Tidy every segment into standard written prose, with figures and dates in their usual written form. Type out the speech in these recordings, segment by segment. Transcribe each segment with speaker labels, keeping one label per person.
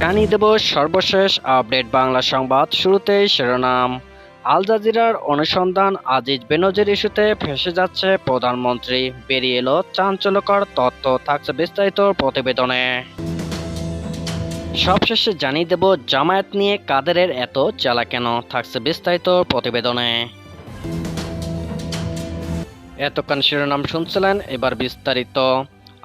Speaker 1: জানিয়ে দেব সর্বশেষ আপডেট বাংলা সংবাদ। শুরুতেই শিরোনাম। আল জাজিরার অনুসন্ধান, আজিজ বেনজির ইস্যুতে ফেঁসে যাচ্ছে প্রধানমন্ত্রী, বেরিয়ে এলো চাঞ্চল্যকর তথ্য। থাকছে বিস্তারিত প্রতিবেদনে। সবশেষে জানিয়ে দেব জামায়াত নিয়ে কাদেরের এত জ্বালা কেন। থাকছে বিস্তারিত প্রতিবেদনে। এতক্ষণ শিরোনাম শুনছিলেন, এবার বিস্তারিত।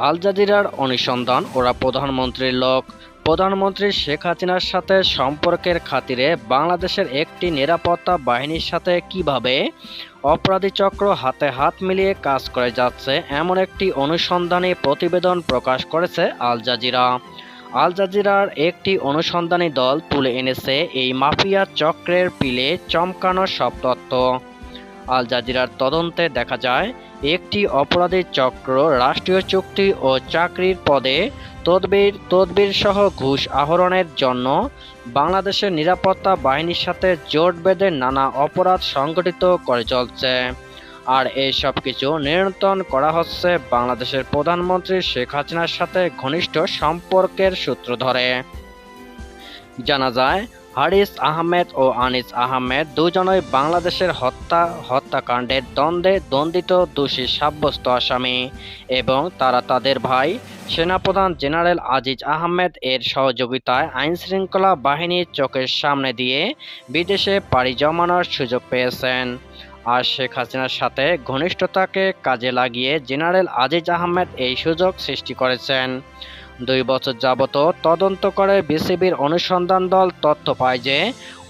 Speaker 1: আল জাজিরার অনুসন্ধান, ওরা প্রধানমন্ত্রীর লোক। প্রধানমন্ত্রী শেখ হাসিনার সাথে সম্পর্কের খাতিরে বাংলাদেশের একটি নিরাপত্তা বাহিনীর সাথে কিভাবে অপরাধী চক্র হাতে হাত মিলিয়ে কাজ করে যাচ্ছে, এমন একটি অনুসন্ধানী প্রতিবেদন প্রকাশ করেছে আল জাজিরা। আল জাজিরার একটি অনুসন্ধানী দল তুলে এনেছে এই মাফিয়া চক্রের পিলে চমকানো সব তথ্য। আল জাজিরার তদন্তে দেখা যায়, একটি অপরাধী চক্র রাষ্ট্রীয় চুক্তি ও চাকরির পদে তদবির সহ ঘুষ আহরণের জন্য বাংলাদেশের নিরাপত্তা বাহিনীর সাথে জোট বেঁধে নানা অপরাধ সংগঠিত করে চলছে। আর এই সব কিছু নিয়ন্ত্রণ করা হচ্ছে বাংলাদেশের প্রধানমন্ত্রী শেখ হাসিনার সাথে ঘনিষ্ঠ সম্পর্কের সূত্র ধরে। জানা যায়, হারিস আহমেদ ও আনিস আহমেদ দুজনই বাংলাদেশের হত্যাকাণ্ডের দ্বন্দ্বে দ্বন্দ্বিত দোষী সাব্যস্ত আসামি এবং তারা তাদের ভাই সেনাপ্রধান জেনারেল আজিজ আহমেদ এর সহযোগিতায় আইনশৃঙ্খলা বাহিনীর চোখের সামনে দিয়ে বিদেশে পাড়ি জমানোর সুযোগ পেয়েছেন। আর শেখ হাসিনার সাথে ঘনিষ্ঠতাকে কাজে লাগিয়ে জেনারেল আজিজ আহমেদ এই সুযোগ সৃষ্টি করেছেন। 2 বছর যাবত তদন্ত করে বিসিবির অনুসন্ধান দল তথ্য পায় যে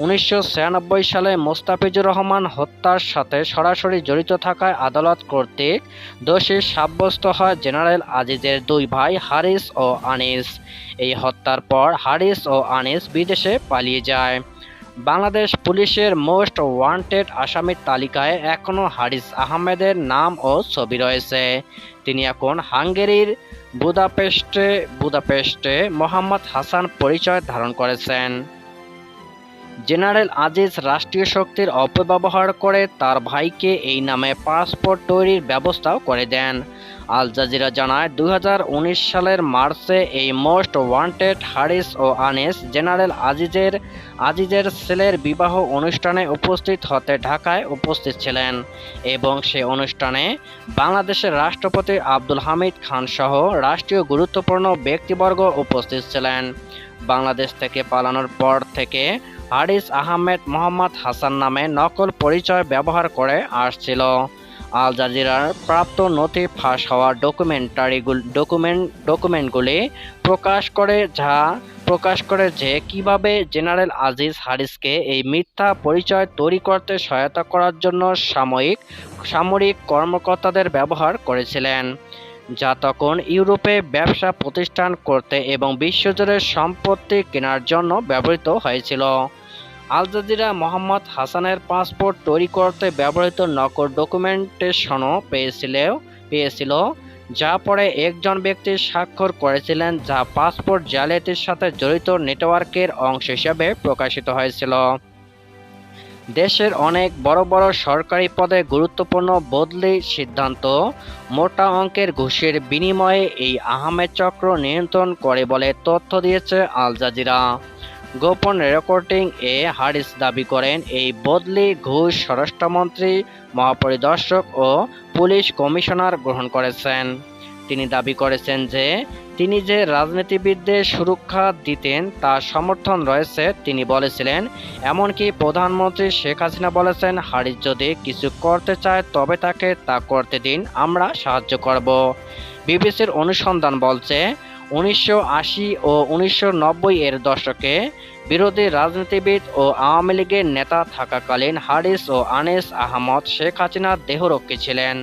Speaker 1: 1996 সালে মোস্তাফিজুর রহমান হত্যার সাথে সরাসরি জড়িত থাকায় আদালত কর্তৃক দোষী সাব্যস্ত হয় জেনারেল আজিজের 2 ভাই হারিস ও আনিস। এই হত্যার পর হারিস ও আনিস বিদেশে পালিয়ে যায়। বাংলাদেশ পুলিশের মোস্ট ওয়ান্টেড আসামির তালিকায় এখনও হারিস আহমেদের নাম ও ছবি রয়েছে। তিনি এখন হাঙ্গেরির বুদাপেস্টে মোহাম্মদ হাসান পরিচয় ধারণ করেছেন। জেনারেল আজিজ রাষ্ট্রীয় শক্তির অপব্যবহার করে তার ভাইকে এই নামে পাসপোর্ট তৈরির ব্যবস্থাও করে দেন। আল জাজিরা জানায়, 2019 সালের মার্চে এই মোস্ট ওয়ান্টেড হারিস ও আনিস জেনারেল আজিজের ছেলের বিবাহ অনুষ্ঠানে উপস্থিত হতে ঢাকায় উপস্থিত ছিলেন এবং সে অনুষ্ঠানে বাংলাদেশের রাষ্ট্রপতি আব্দুল হামিদ খান সহ রাষ্ট্রীয় গুরুত্বপূর্ণ ব্যক্তিবর্গ উপস্থিত ছিলেন। বাংলাদেশ থেকে পালানোর পর থেকে হারিস আহমেদ মোহাম্মদ হাসান নামে নকল পরিচয় ব্যবহার করে আসছিল। আল জাজিরার প্রাপ্ত নথি ফাঁস হওয়া ডকুমেন্টগুলি প্রকাশ করে যে কিভাবে জেনারেল আজিজ হারিসকে এই মিথ্যা পরিচয় তৈরি করতে সহায়তা করার জন্য সামরিক কর্মকর্তাদের ব্যবহার করেছিলেন, যা তখন ইউরোপে ব্যবসা প্রতিষ্ঠান করতে এবং বিশ্বজুড়ে সম্পত্তি কেনার জন্য ব্যবহৃত হয়েছিল। আল জাজিরা মোহাম্মদ হাসানের পাসপোর্ট তৈরি করতে ব্যবহৃত নকল ডকুমেন্টেশনও পেয়েছিল, যা পরে একজন ব্যক্তি স্বাক্ষর করেছিলেন, যা পাসপোর্ট জালিয়াতির সাথে জড়িত নেটওয়ার্কের অংশ হিসেবে প্রকাশিত হয়েছিল। দেশের অনেক বড় বড় সরকারি পদে গুরুত্বপূর্ণ বদলি সিদ্ধান্ত মোটা অঙ্কের ঘুষের বিনিময়ে এই আহমেদ চক্র নিয়ন্ত্রণ করে বলে তথ্য দিয়েছে আল জাজিরা। গোপন রেকর্ডিং এ হারিস দাবি করেন, এই বদলি ঘুষ স্বরাষ্ট্রমন্ত্রী, মহাপরিদর্শক ও পুলিশ কমিশনার গ্রহণ করেছেন। তিনি দাবি করেছেন যে তিনি যে রাজনীতিবিদদের সুরক্ষা দিতেন তার সমর্থন রয়েছে। তিনি বলেছিলেন, এমনকি প্রধানমন্ত্রী শেখ হাসিনা বলেছেন, হারিস যদি কিছু করতে চায় তবে তাকে তা করতে দিন, আমরা সাহায্য করব। বিবিসির অনুসন্ধান বলছে, 1980 ও 1990 এর দশকে বিরোধী রাজনীতিবিদ ও আওয়ামী লীগের নেতা থাকাকালীন হারিস ও আনিস আহমদ শেখ হাসিনার দেহরক্ষী ছিলেন।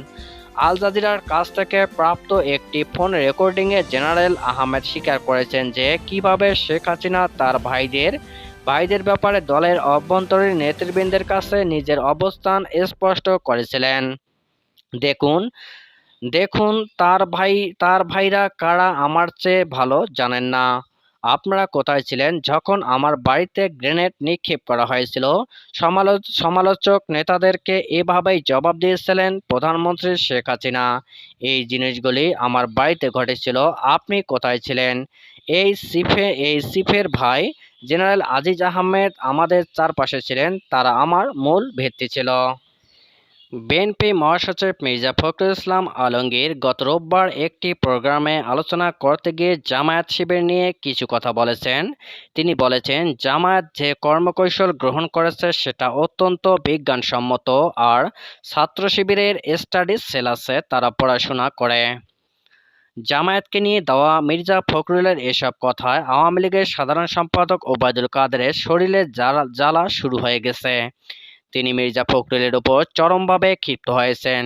Speaker 1: আল জাজিরার কাছ থেকে প্রাপ্ত একটি ফোন রেকর্ডিংয়ে জেনারেল আহমেদ স্বীকার করেছেন যে কিভাবে শেখ হাসিনা তার ভাইদের ব্যাপারে দলের অভ্যন্তরীণ নেতৃবৃন্দের কাছে নিজের অবস্থান স্পষ্ট করেছিলেন। দেখুন, তার ভাইরা কারা আমার চেয়ে ভালো জানেন না। আপনারা কোথায় ছিলেন যখন আমার বাড়িতে গ্রেনেড নিক্ষেপ করা হয়েছিল? সমালোচক নেতাদেরকে এভাবেই জবাব দিয়েছিলেন প্রধানমন্ত্রী শেখ হাসিনা, এই জিনিসগুলি আমার বাড়িতে ঘটেছিল, আপনি কোথায় ছিলেন? এই চিফের ভাই জেনারেল আজিজ আহমেদ আমাদের চারপাশে ছিলেন, তারা আমার মূল ভিত্তি ছিল। বিএনপি মহাসচিব মির্জা ফখরুল ইসলাম আলমগীর গত রোববার একটি প্রোগ্রামে আলোচনা করতে গিয়ে জামায়াত শিবির নিয়ে কিছু কথা বলেছেন। তিনি বলেছেন, জামায়াত যে কর্মকৌশল গ্রহণ করেছে সেটা অত্যন্ত বিজ্ঞানসম্মত, আর ছাত্র শিবিরের স্টাডিজ সেল আছে, তারা পড়াশোনা করে। জামায়াতকে নিয়ে দেওয়া মির্জা ফখরুলের এসব কথায় আওয়ামী লীগের সাধারণ সম্পাদক ওবায়দুল কাদেরের শরীরে জ্বালা শুরু হয়ে গেছে। তিনি মির্জা ফখরুলের উপর চরমভাবে ক্ষিপ্ত হয়েছেন।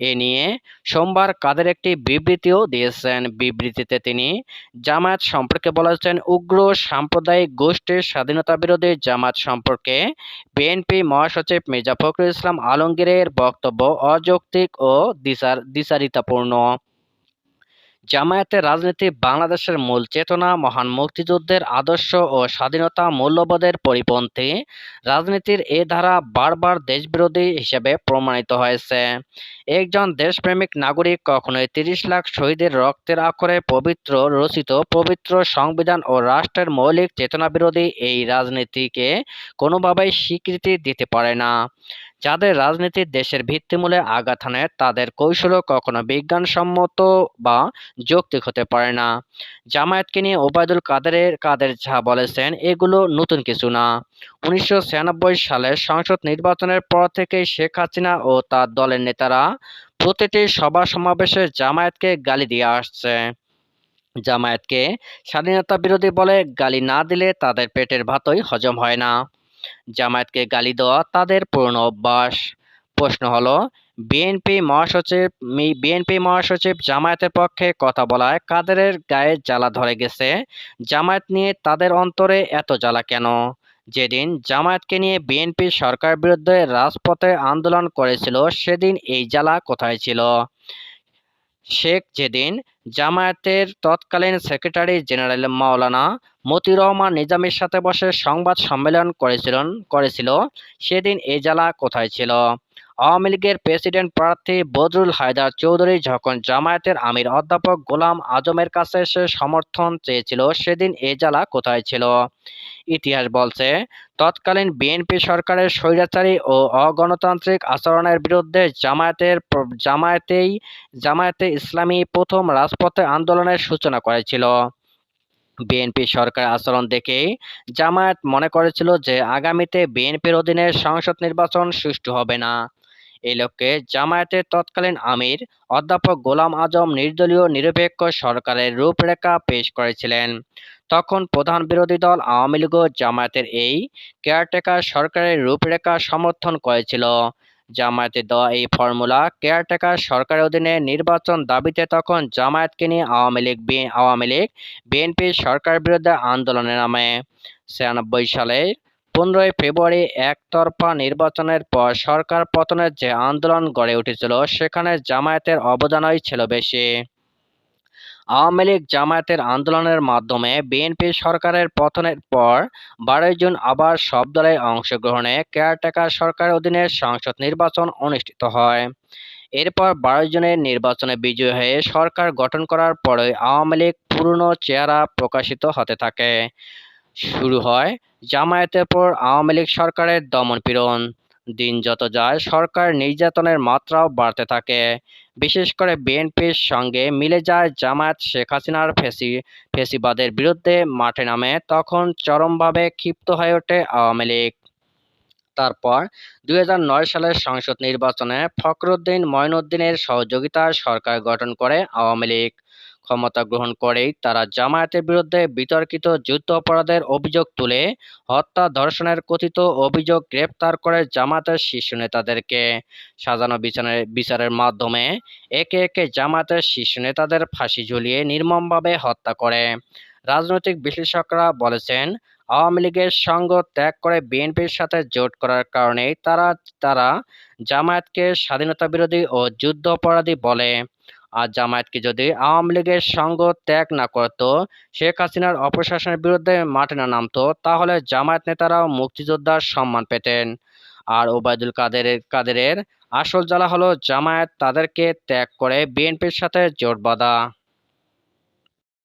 Speaker 1: এ নিয়ে সোমবার কাদের একটি বিবৃতিও দিয়েছেন। বিবৃতিতে তিনি জামায়াত সম্পর্কে বলেছেন, উগ্র সাম্প্রদায়িক গোষ্ঠীর স্বাধীনতা বিরোধী জামায়াত সম্পর্কে বিএনপি মহাসচিব মির্জা ফখরুল ইসলাম আলমগীরের বক্তব্য অযৌক্তিক ও দ্বিচারিতাপূর্ণ। জামায়াতের রাজনীতি বাংলাদেশের মূল চেতনা, মহান মুক্তিযুদ্ধের আদর্শ ও স্বাধীনতা মূল্যবোধের পরিপন্থী। রাজনীতির এ ধারা বারবার দেশবিরোধী হিসেবে প্রমাণিত হয়েছে। একজন দেশপ্রেমিক নাগরিক কখনোই ৩০ লাখ শহীদের রক্তের আক্ষরে রচিত পবিত্র সংবিধান ও রাষ্ট্রের মৌলিক চেতনাবিরোধী এই রাজনীতিকে কোনোভাবেই স্বীকৃতি দিতে পারে না। যাদের রাজনীতি দেশের ভিত্তিমূলে আঘাত হানে, তাদের কৌশলও কখনো বিজ্ঞানসম্মত বা যৌক্তিক হতে পারে না। জামায়াতকে নিয়ে ওবায়দুল কাদের যা বলেছেন, এগুলো নতুন কিছু না। ১৯৯৬ সালের সংসদ নির্বাচনের পর থেকেই শেখ হাসিনা ও তার দলের নেতারা প্রতিটি সভা সমাবেশে জামায়াতকে গালি দিয়ে আসছে। জামায়াতকে স্বাধীনতা বিরোধী বলে গালি না দিলে তাদের পেটের ভাতই হজম হয় না। জামায়াতকে গালি দেওয়া তাদের পুরনো অভ্যাস। প্রশ্ন হলো, বিএনপি মহাসচিব জামায়াতের পক্ষে কথা বলায় কাদেরের গায়ে জ্বালা ধরে গেছে। জামায়াত নিয়ে তাদের অন্তরে এত জ্বালা কেন? যেদিন জামায়াতকে নিয়ে বিএনপি সরকার বিরুদ্ধে রাজপথে আন্দোলন করেছিল, সেদিন এই জ্বালা কোথায় ছিল? যেদিন জামায়াতের তৎকালীন সেক্রেটারি জেনারেল মাওলানা মতিউর রহমান নিজামীর সাথে বসে সংবাদ সম্মেলন করেছিল, সেদিন এই জ্বালা কোথায় ছিল? আওয়ামী লীগের প্রেসিডেন্ট প্রার্থী বদরুল হায়দার চৌধুরী যখন জামায়াতের আমির অধ্যাপক গোলাম আজমের কাছে এসে সমর্থন চেয়েছিল, সেদিন এই জ্বালা কোথায় ছিল? ইতিহাস বলছে, তৎকালীন বিএনপি সরকারের স্বৈরাচারী ও অগণতান্ত্রিক আচরণের বিরুদ্ধে জামায়াতে ইসলামী প্রথম রাজপথে আন্দোলনের সূচনা করেছিল। বিএনপি সরকারের আচরণ দেখেই জামায়াত মনে করেছিল যে আগামীতে বিএনপির অধীনে সংসদ নির্বাচন সুষ্ঠু হবে না। এই লক্ষ্যে জামায়াতের তৎকালীন আমির অধ্যাপক গোলাম আজম নির্দলীয় নিরপেক্ষ সরকারের রূপরেখা পেশ করেছিলেন। তখন প্রধান বিরোধী দল আওয়ামী লীগও জামায়াতের এই কেয়ারটেকার সরকারের রূপরেখা সমর্থন করেছিল। জামায়াতের দেওয়া এই ফর্মুলা কেয়ারটেকার সরকারের অধীনে নির্বাচন দাবিতে তখন জামায়াতকে নিয়ে আওয়ামী লীগ বিএনপি সরকারের বিরুদ্ধে আন্দোলনে নামে। ৯৬ সালের ১৫ই ফেব্রুয়ারি একতরফা নির্বাচনের পর সরকার পতনের যে আন্দোলন গড়ে উঠেছিল, সেখানে জামায়াতের অবদানই ছিল বেশি। আওয়ামী লীগ জামায়াতের আন্দোলনের মাধ্যমে বিএনপি সরকারের পতনের পর ১২ জুন আবার সব দলের অংশগ্রহণে কেয়ারটেকার সরকারের অধীনে সংসদ নির্বাচন অনুষ্ঠিত হয়। এরপর ১২ জুনের নির্বাচনে বিজয়ী হয়ে সরকার গঠন করার পরই আওয়ামী লীগ পুরনো চেহারা প্রকাশিত হতে থাকে। শুরু হয় জামায়াতের উপর আওয়ামী লীগ সরকারের দমন-পীড়ন। দিন যত যায় সরকার নির্যাতনের মাত্রাও বাড়তে থাকে। বিশেষ করে বিএনপির সঙ্গে মিলে যায় জামায়াত শেখ হাসিনার ফ্যাসিবাদের বিরুদ্ধে মাঠে নামে, তখন চরমভাবে ক্ষিপ্ত হয়ে ওঠে আওয়ামী লীগ। তারপর ২০০৯ সালের সংসদ নির্বাচনে ফখরুদ্দিন মঈনুদ্দিনের সহযোগিতায় সরকার গঠন করে আওয়ামী লীগ। ক্ষমতা গ্রহণ করেই তারা জামায়াতের বিরুদ্ধে বিতর্কিত যুদ্ধাপরাধের অভিযোগ তুলে হত্যা, ধর্ষণের কথিত অভিযোগ গ্রেপ্তার করে জামায়াতের শীর্ষ নেতাদেরকে সাজানো বিচারের মাধ্যমে একে একে জামায়াতের শীর্ষ নেতাদের ফাঁসি ঝুলিয়ে নির্মমভাবে হত্যা করে। রাজনৈতিক বিশ্লেষকরা বলেছেন, আওয়ামী লীগের সঙ্গ ত্যাগ করে বিএনপির সাথে জোট করার কারণেই তারা জামায়াতকে স্বাধীনতা বিরোধী ও যুদ্ধাপরাধী বলে। আর জামায়াতকে যদি আওয়ামী লীগের সঙ্গ ত্যাগ না করত, শেখ হাসিনার অপশাসনের বিরুদ্ধে মাঠে না নামতো, তাহলে জামায়াত নেতারাও মুক্তিযোদ্ধার সম্মান পেতেন। আর ওবায়দুল কাদেরের আসল জ্বালা হলো জামায়াত তাদেরকে ত্যাগ করে বিএনপির সাথে জোট বাঁধা।